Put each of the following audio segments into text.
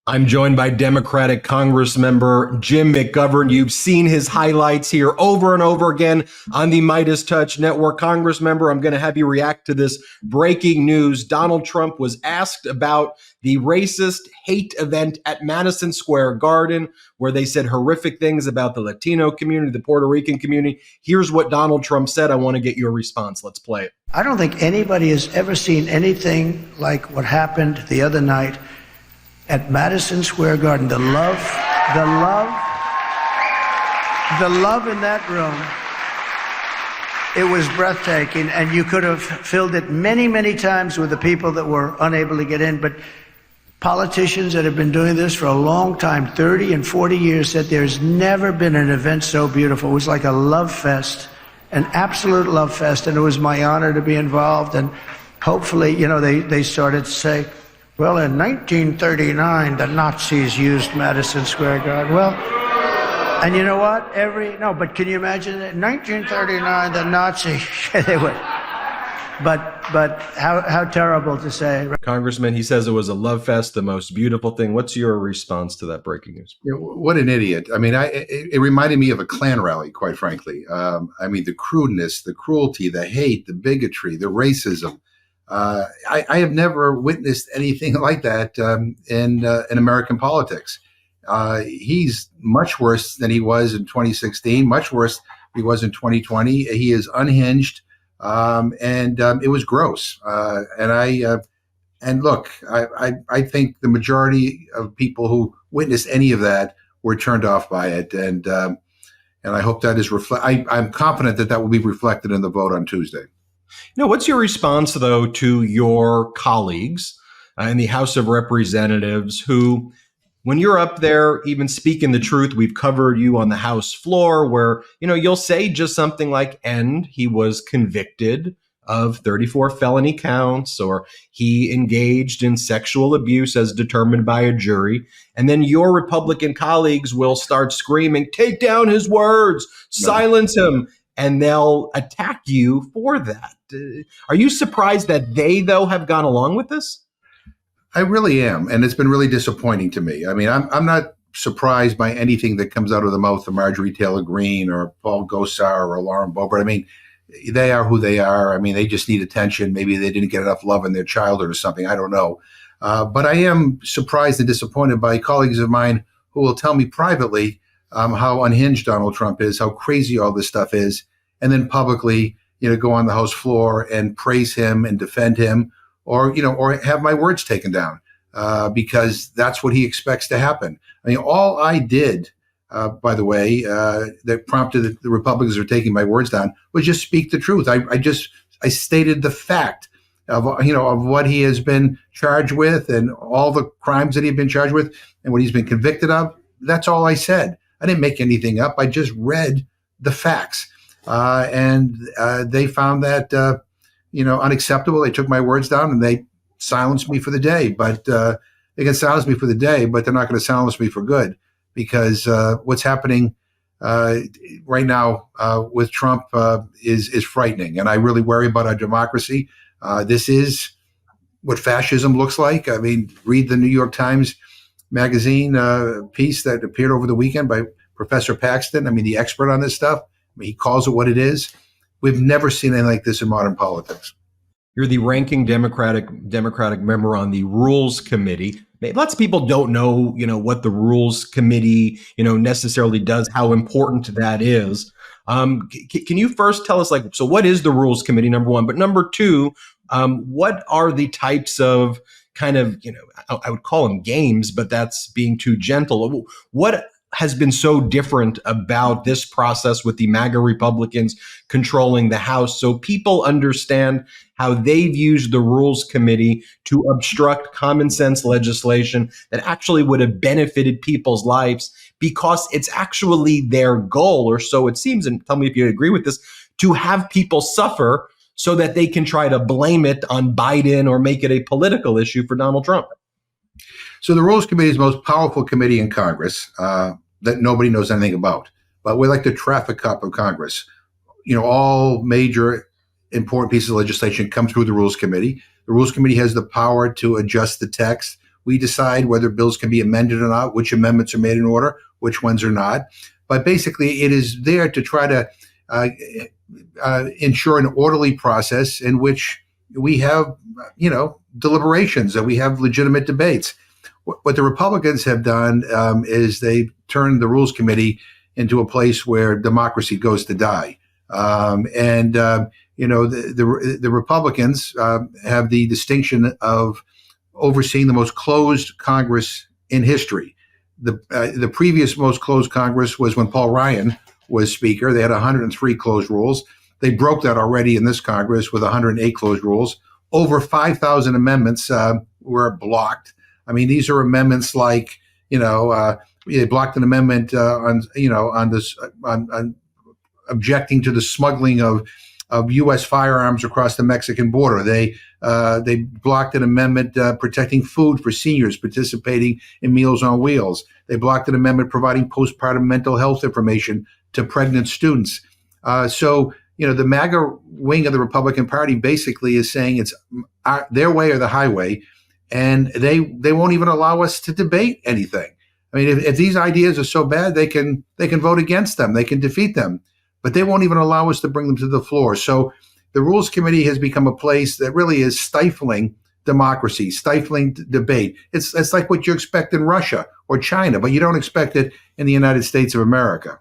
I'm joined by Democratic Congressman Jim McGovern. You've seen his highlights here over and over again on the MeidasTouch Network. Congressman, I'm going to have you react to this breaking news. Donald Trump was asked about the racist hate event at Madison Square Garden, where they said horrific things about the Latino community, the Puerto Rican community. Here's what Donald Trump said. I want to get your response. Let's play it. I don't think anybody has ever seen anything like what happened the other night at Madison Square Garden. The love in that room, it was breathtaking, and you could have filled it many, many times with the people that were unable to get in. But politicians that have been doing this for a long time, 30 and 40 years, said there's never been an event so beautiful. It was like a love fest, an absolute love fest, and it was my honor to be involved. And hopefully, they started to say, well, in 1939, the Nazis used Madison Square Garden. Well, and you know what? But can you imagine that? 1939, the Nazis, they would. But how terrible to say. Congressman, he says it was a love fest, the most beautiful thing. What's your response to that breaking news? What an idiot. I mean, it reminded me of a Klan rally, quite frankly. I mean, the crudeness, the cruelty, the hate, the bigotry, the racism. I have never witnessed anything like that in American politics. He's much worse than he was in 2016, much worse than he was in 2020. He is unhinged, and it was gross. And look, I think the majority of people who witnessed any of that were turned off by it, and I hope that is I'm confident that will be reflected in the vote on Tuesday. What's your response, though, to your colleagues in the House of Representatives who, when you're up there, even speaking the truth, we've covered you on the House floor where, you'll say just something like, and he was convicted of 34 felony counts, or he engaged in sexual abuse as determined by a jury. And then your Republican colleagues will start screaming, take down his words, silence him. And they'll attack you for that. Are you surprised that they, though, have gone along with this? I really am. And it's been really disappointing to me. I mean, I'm not surprised by anything that comes out of the mouth of Marjorie Taylor Greene or Paul Gosar or Lauren Boebert. I mean, they are who they are. I mean, they just need attention. Maybe they didn't get enough love in their childhood or something. I don't know. But I am surprised and disappointed by colleagues of mine who will tell me privately how unhinged Donald Trump is, how crazy all this stuff is, and then publicly, go on the House floor and praise him and defend him, or have my words taken down because that's what he expects to happen. I mean, all I did, by the way, that prompted the Republicans are taking my words down was just speak the truth. I stated the fact of what he has been charged with and all the crimes that he's been charged with and what he's been convicted of. That's all I said. I didn't make anything up. I just read the facts. And they found that, unacceptable. They took my words down and they silenced me for the day. But they can silence me for the day, but they're not going to silence me for good, because what's happening right now with Trump is frightening. And I really worry about our democracy. This is what fascism looks like. I mean, read the New York Times magazine piece that appeared over the weekend by Professor Paxton. I mean, the expert on this stuff. I mean, he calls it what it is. We've never seen anything like this in modern politics. You're the ranking Democratic member on the Rules Committee. Lots of people don't know, what the Rules Committee, necessarily does, how important that is. Can you first tell us, so what is the Rules Committee, number one? But number two, what are the types of kind of, I would call them games, but that's being too gentle. What has been so different about this process with the MAGA Republicans controlling the House, so people understand how they've used the Rules Committee to obstruct common sense legislation that actually would have benefited people's lives, because it's actually their goal, or so it seems, and tell me if you agree with this, to have people suffer so that they can try to blame it on Biden or make it a political issue for Donald Trump. So the Rules Committee is the most powerful committee in Congress that nobody knows anything about. But we're like the traffic cop of Congress. All major important pieces of legislation come through the Rules Committee. The Rules Committee has the power to adjust the text We decide whether bills can be amended or not, which amendments are made in order, which ones are not. But basically, it is there to try to ensure an orderly process in which we have, deliberations, and we have legitimate debates. What the Republicans have done is they turned the Rules Committee into a place where democracy goes to die. The Republicans have the distinction of overseeing the most closed Congress in history. The previous most closed Congress was when Paul Ryan was Speaker. They had 103 closed rules. They broke that already in this Congress with 108 closed rules. Over 5,000 amendments were blocked. I mean, these are amendments like, they blocked an amendment on objecting to the smuggling of U.S. firearms across the Mexican border. They blocked an amendment protecting food for seniors participating in Meals on Wheels. They blocked an amendment providing postpartum mental health information to pregnant students. The MAGA wing of the Republican Party basically is saying it's their way or the highway, and they won't even allow us to debate anything. I mean, if these ideas are so bad, they can vote against them, they can defeat them, but they won't even allow us to bring them to the floor. So the Rules Committee has become a place that really is stifling democracy, stifling debate. It's like what you expect in Russia or China, but you don't expect it in the United States of America.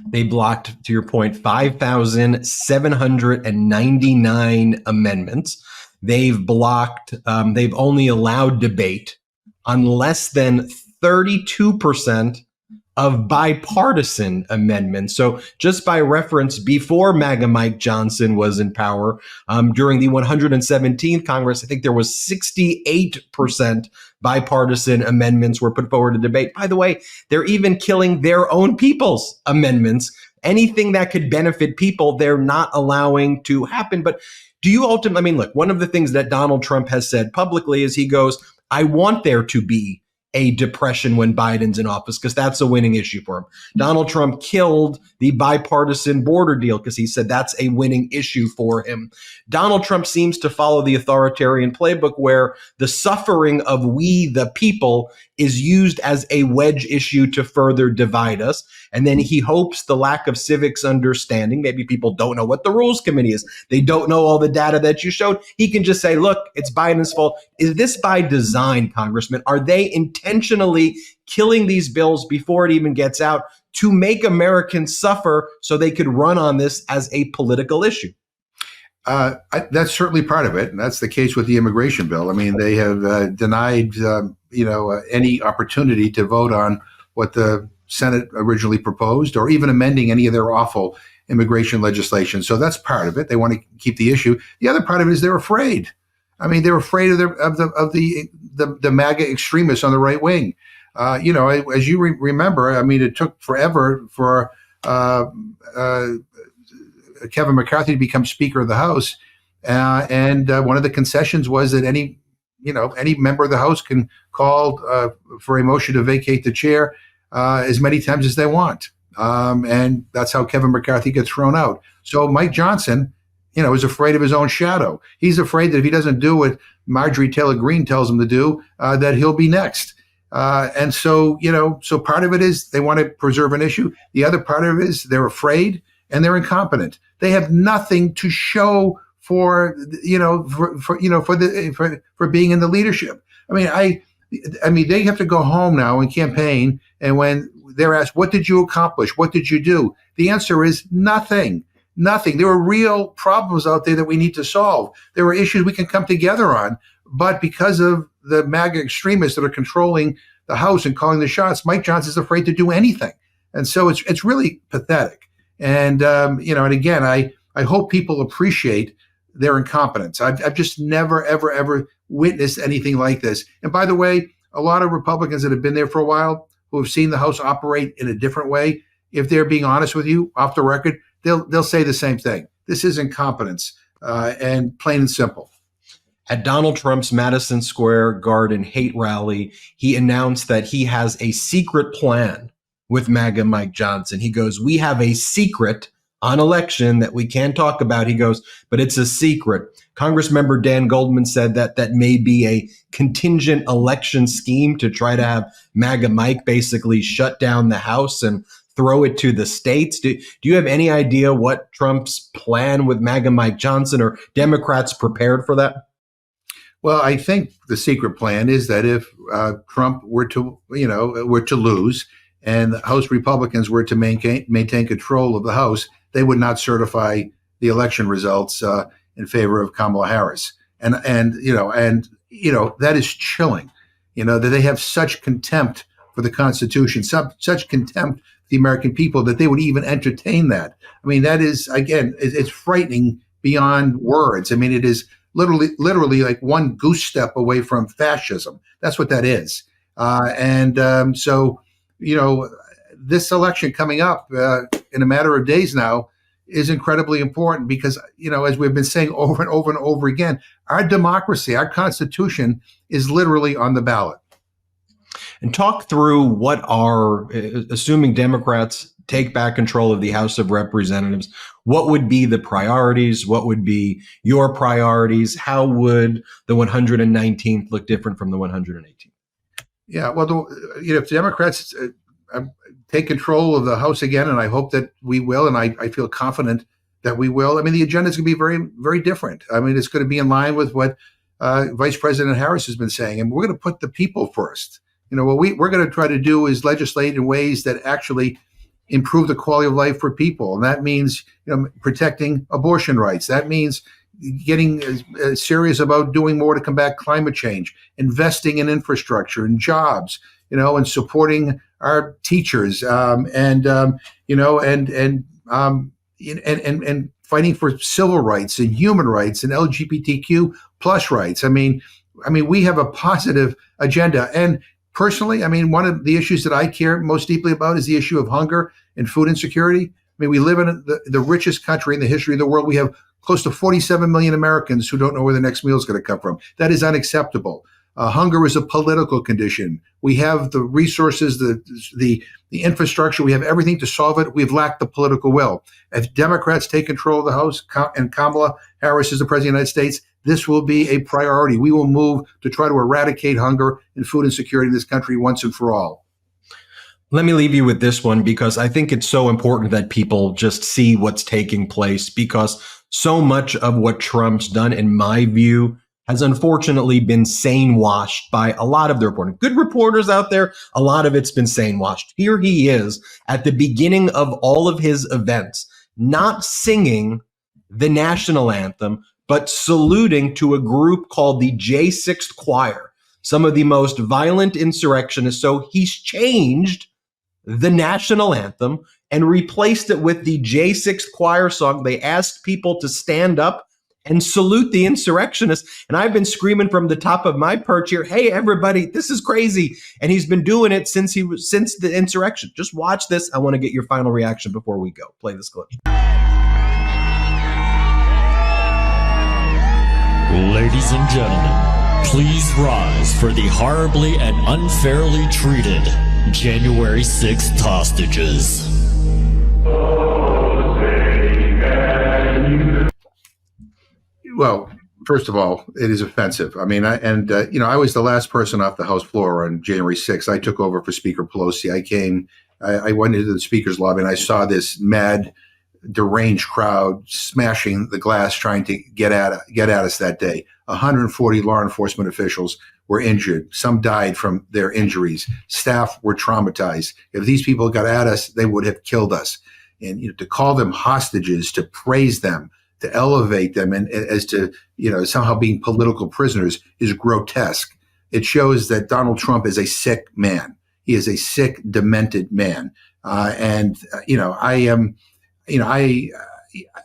They blocked, to your point, 5,799 amendments. They've only allowed debate on less than 32% of bipartisan amendments. So just by reference, before MAGA Mike Johnson was in power, during the 117th Congress, I think there was 68% bipartisan amendments were put forward to debate. By the way, they're even killing their own people's amendments. Anything that could benefit people, they're not allowing to happen. But do you ultimately, look, one of the things that Donald Trump has said publicly is he goes, I want there to be a depression when Biden's in office because that's a winning issue for him. Donald Trump killed the bipartisan border deal because he said that's a winning issue for him. Donald Trump seems to follow the authoritarian playbook where the suffering of we, the people, is used as a wedge issue to further divide us. And then he hopes the lack of civics understanding, maybe people don't know what the Rules Committee is, they don't know all the data that you showed. He can just say, look, it's Biden's fault. Is this by design, Congressman? Are they intentionally killing these bills before it even gets out to make Americans suffer so they could run on this as a political issue? That's certainly part of it, and that's the case with the immigration bill. I mean, they have denied, any opportunity to vote on what the Senate originally proposed, or even amending any of their awful immigration legislation. So that's part of it. They want to keep the issue. The other part of it is they're afraid. I mean, they're afraid of the MAGA extremists on the right wing. As you remember, I mean, it took forever for Kevin McCarthy to become Speaker of the House, and one of the concessions was that any member of the House can call for a motion to vacate the chair as many times as they want, and that's how Kevin McCarthy gets thrown out. So Mike Johnson, is afraid of his own shadow. He's afraid that if he doesn't do what Marjorie Taylor Greene tells him to do, that he'll be next. And so part of it is they want to preserve an issue. The other part of it is they're afraid and they're incompetent. They have nothing to show for being in the leadership. I mean, they have to go home now and campaign. And when they're asked, what did you accomplish? What did you do? The answer is nothing. Nothing. There are real problems out there that we need to solve. There are issues we can come together on. But because of the MAGA extremists that are controlling the House and calling the shots, Mike Johnson's afraid to do anything. And so it's really pathetic. And, and again, I hope people appreciate their incompetence. I've just never, ever witnessed anything like this. And by the way, a lot of Republicans that have been there for a while who have seen the House operate in a different way, if they're being honest with you off the record, they'll say the same thing. This is incompetence, and plain and simple. At Donald Trump's Madison Square Garden hate rally, he announced that he has a secret plan with MAGA Mike Johnson. He goes, we have a secret on election that we can't talk about. He goes, but it's a secret. Congressmember Dan Goldman said that that may be a contingent election scheme to try to have MAGA Mike basically shut down the House and throw it to the states. Do you have any idea what Trump's plan with MAGA Mike Johnson, or Democrats prepared for that? Well, I think the secret plan is that if Trump were to lose and the House Republicans were to maintain control of the House, they would not certify the election results in favor of Kamala Harris. And that is chilling, that they have such contempt for the Constitution, such contempt for the American people that they would even entertain that. I mean, that is, again, it's frightening beyond words. I mean, it is literally like one goose step away from fascism. That's what that is. So, this election coming up in a matter of days now is incredibly important because, as we've been saying over and over and over again, our democracy, our Constitution is literally on the ballot. And talk through what are, assuming Democrats take back control of the House of Representatives, what would be the priorities? What would be your priorities? How would the 119th look different from the 118th? Yeah, well, if Democrats take control of the House again, and I hope that we will, and I feel confident that we will, I mean, the agenda is going to be very, very different. I mean, it's going to be in line with what Vice President Harris has been saying, and we're going to put the people first. What we're going to try to do is legislate in ways that actually improve the quality of life for people. And that means, protecting abortion rights. That means getting serious about doing more to combat climate change, investing in infrastructure and jobs, and supporting our teachers, and fighting for civil rights and human rights and LGBTQ plus rights. I mean, we have a positive agenda. And personally, I mean, one of the issues that I care most deeply about is the issue of hunger and food insecurity. I mean, we live in the richest country in the history of the world. We have close to 47 million Americans who don't know where the next meal is going to come from. That is unacceptable. Hunger is a political condition. We have the resources, the infrastructure. We have everything to solve it. We've lacked the political will. If Democrats take control of the House and Kamala Harris is the president of the United States, this will be a priority. We will move to try to eradicate hunger and food insecurity in this country once and for all. Let me leave you with this one, because I think it's so important that people just see what's taking place, because so much of what Trump's done, in my view, has unfortunately been sane-washed by a lot of the reporting. Good reporters out there, a lot of it's been sane-washed. Here he is at the beginning of all of his events, not singing the national anthem, but saluting to a group called the J6th Choir, some of the most violent insurrectionists. So he's changed the national anthem and replaced it with the J6th Choir song. They asked people to stand up and salute the insurrectionists. And I've been screaming from the top of my perch here, hey, everybody, this is crazy. And he's been doing it since the insurrection. Just watch this. I want to get your final reaction before we go. Play this clip. Ladies and gentlemen, please rise for the horribly and unfairly treated January 6th hostages. Well, first of all, it is offensive. I mean, I was the last person off the House floor on January 6th. I took over for Speaker Pelosi. I went into the speaker's lobby and I saw this mad, deranged crowd smashing the glass, trying to get at us that day. 140 law enforcement officials were injured. Some died from their injuries. Staff were traumatized. If these people got at us, they would have killed us. And to call them hostages, to praise them, to elevate them, and as to somehow being political prisoners is grotesque. It shows that Donald Trump is a sick man. He is a sick, demented man. I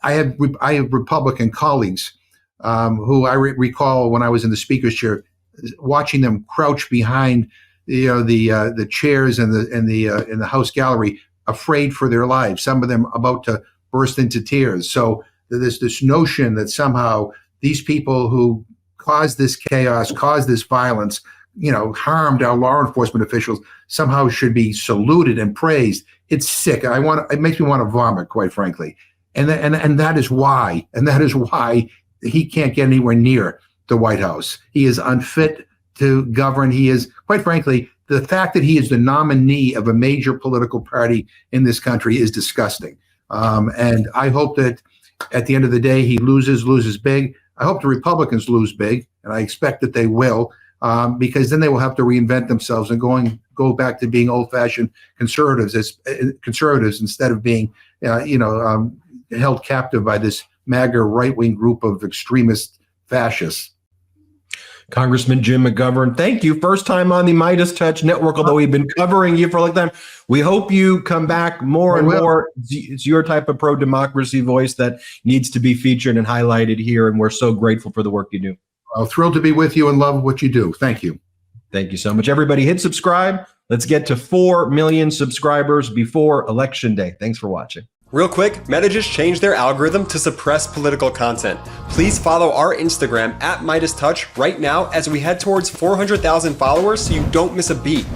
have Republican colleagues who I recall when I was in the speaker's chair, watching them crouch behind the chairs in the House gallery, afraid for their lives. Some of them about to burst into tears. So there's this notion that somehow these people who caused this chaos, caused this violence, harmed our law enforcement officials, somehow should be saluted and praised. It's sick. It makes me want to vomit, quite frankly. And that is why he can't get anywhere near the White House. He is unfit to govern. He is, quite frankly, the fact that he is the nominee of a major political party in this country is disgusting. And I hope that at the end of the day, he loses big. I hope the Republicans lose big, and I expect that they will, because then they will have to reinvent themselves and go back to being old-fashioned conservatives instead of being, held captive by this MAGA right-wing group of extremist fascists. Congressman Jim McGovern, thank you. First time on the MeidasTouch Network, although we've been covering you for a long time. We hope you come back more and more. It's your type of pro-democracy voice that needs to be featured and highlighted here, and we're so grateful for the work you do. Well, thrilled to be with you and love what you do. Thank you. Thank you so much. Everybody hit subscribe. Let's get to 4 million subscribers before Election Day. Thanks for watching. Real quick, Meta just changed their algorithm to suppress political content. Please follow our Instagram @MeidasTouch right now as we head towards 400,000 followers so you don't miss a beat.